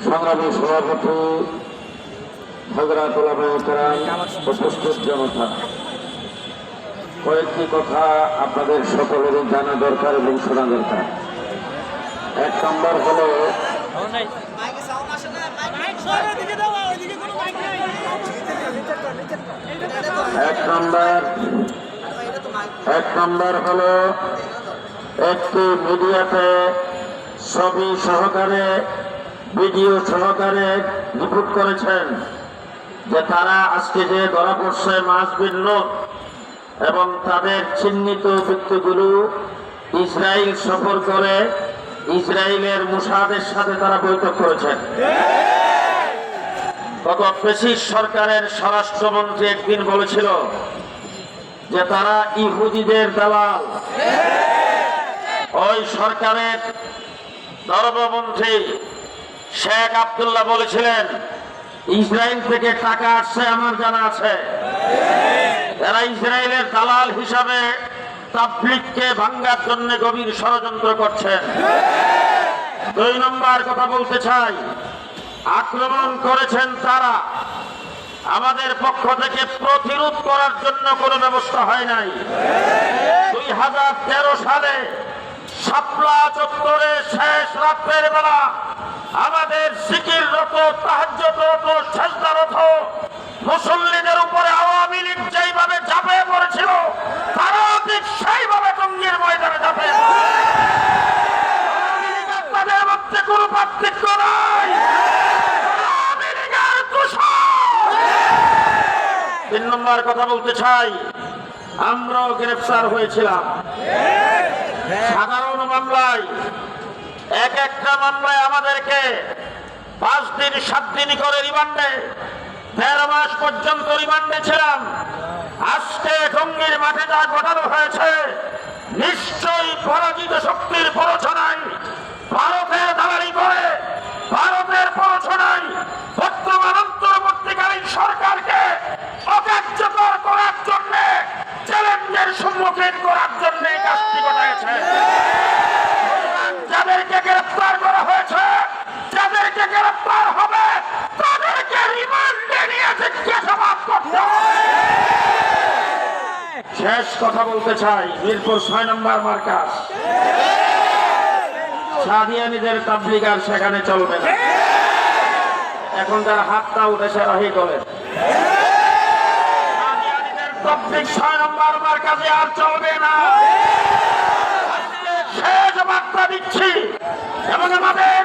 সংগ্রামী সভাপতি হযরত উলামায়ে কেরাম, উপস্থিত জনতা, কয়েকটি কথা আপনাদের সকলেরই জানা দরকার এবং শোনা দরকার। এক নম্বর হলো একটি মিডিয়াতে ছবি সহকারে, ভিডিও সহকারে রিপোর্ট করেছেন যে তারা আজকে যে ধরা পড়ছে মাসবিন নূর এবং তাদের চিহ্নিত ব্যক্তিগুলো ইসরায়েল সফর করে ইসরায়েলের মুসাদের সাথে তারা বৈঠক করেছেন। গত ফ্যাসিস্ট সরকারের স্বরাষ্ট্রমন্ত্রী একদিন বলেছিল যে তারা ইহুদিদের দালাল। ওই সরকারের ধর্মমন্ত্রী শেখ আব্দুল্লাহ বলেছিলেন ইসরায়েল থেকে টাকা আসছে, আমার জানা আছে। এরা ইসরায়েলের দালাল হিসাবে তাবলীগকে ভাঙার জন্য গভীর ষড়যন্ত্র করছেন। দুই নম্বর কথা বলতে চাই, আক্রমণ করেছেন তারা, আমাদের পক্ষ থেকে প্রতিরোধ করার জন্য কোনো ব্যবস্থা হয় নাই। 2013 সালে শাপলা চত্বরে শেষ রাত্রের বেলা আমাদের জিকিররত, তাহাজ্জুদরত, সাজদারত মুসল্লিদের উপরে আওয়ামী লীগ যেইভাবে ঝাঁপিয়ে পড়েছিল তারা ঠিক সেইভাবে টঙ্গীর ময়দানে ঝাঁপিয়ে তাদের মধ্যে কোনো পার্থক্য নাই। তিন নম্বর কথা বলতে চাই, আমরাও গ্রেফতার হয়েছিলাম সাধারণ মামলায়। এক একটা মামলায় আমাদেরকে 5 দিন 7 দিন করে রিমান্ডে, 13 মাস পর্যন্ত রিমান্ডে ছিলাম। আজকে টঙ্গীর মাঠে যা ঘটানো হয়েছে নিশ্চয়ই পরাজিত শক্তির প্ররোচনায়, ভারতের দালালি করে, ভারতের প্ররোচনায় বর্তমান অন্তর্বর্তীকালীন সরকারকে অকার্যকর করার জন্য, চ্যালেঞ্জের সম্মুখীন করার জন্য এই কাজটি ঘটাইছে। যাদেরকে গ্রেফতার করা হয়েছে, যাদেরকে গ্রেফতার হবে তাদেরকে রিমান্ডে নিয়ে জিজ্ঞাসাবাদ করতে হবে। শেষ কথা বলতে চাই, মিরপুর 6 নম্বর মার্কাজ সাদিয়ানীদের তাবলীগ আর সেখানে চলবে না। এখন যারা হাতটা উঠেছে রাহি করেন, সাদিয়ানীদের তাবলীগ 6 নম্বর মার্কাজে আর চলবে না। শেষ বার্তা দিচ্ছি এবং আমাদের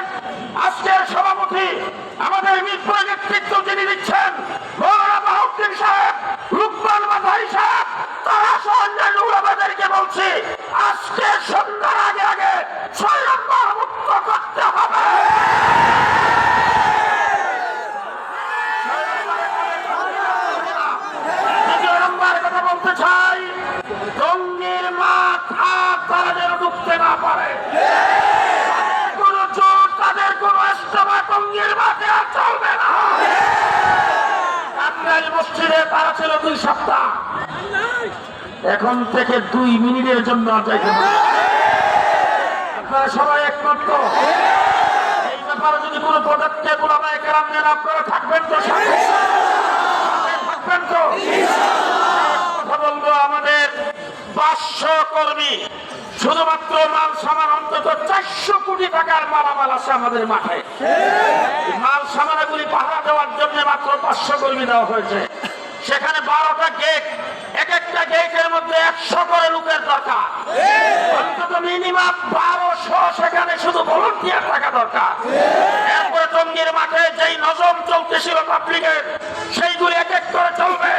আজকের সভাপতি, আমাদের মিরপুর নেতৃত্ব যিনি দিচ্ছেন মৌলানা বাহাউদ্দিন সাহেব, লুকমান মাদারি সাহেব, তারা সহ অন্যান্য উলামাদেরকে বলছি আজকে সন্ধ্যার আগে আগে 6 নম্বর মুক্ত করতে হবে। দ্বিতীয় নম্বর কথা বলতে চাই, টঙ্গীর মাঠ আর তারা যেন ঢুকতে না পারে। তাদের কোনো জোর, তাদের কোনো ইজতেমা টঙ্গীর মাঠে আর চলবে না। কাকরাইল মসজিদে তারা ছিল 2 সপ্তাহ, এখন থেকে 2 মিনিটের জন্য যাইতে পারে। আপনারা সবাই একমত তো? এই ব্যাপারে যদি কোনো পদক্ষেপ উলামায়ে কেরাম নেন আপনারা থাকবেন তো? থাকবেন তো? কথা বলবো, আমাদের 500 কর্মী, শুধুমাত্র মাল সামান অন্তত 400 কোটি টাকার মালামাল আছে আমাদের মাঠে। মাল সামানাগুলি পাহারা দেওয়ার জন্য মাত্র 500 কর্মী দেওয়া হয়েছে। সেখানে 12টা গেট, এক একটা গেটের মধ্যে 100 করে লোকের দরকার। অন্তত মিনিমাম 1200 সেখানে শুধু ভলান্টিয়ার থাকা দরকার। এরপরে টঙ্গীর মাঠে যেই নজম চলতেছিল তাবলীগের, সেইগুলি এক এক করে চলবে।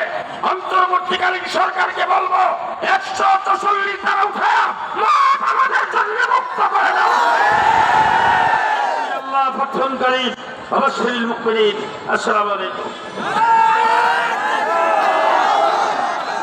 অন্তর্বর্তীকালীন সরকারকে বলবো 144 ধারা উঠায়া মাঠ আমাদের জন্য মুক্ত করে দাও। আল্লাহ ফতহুন করিম, অবশ্যই মুকমিনিন। আসসালামু আলাইকুম।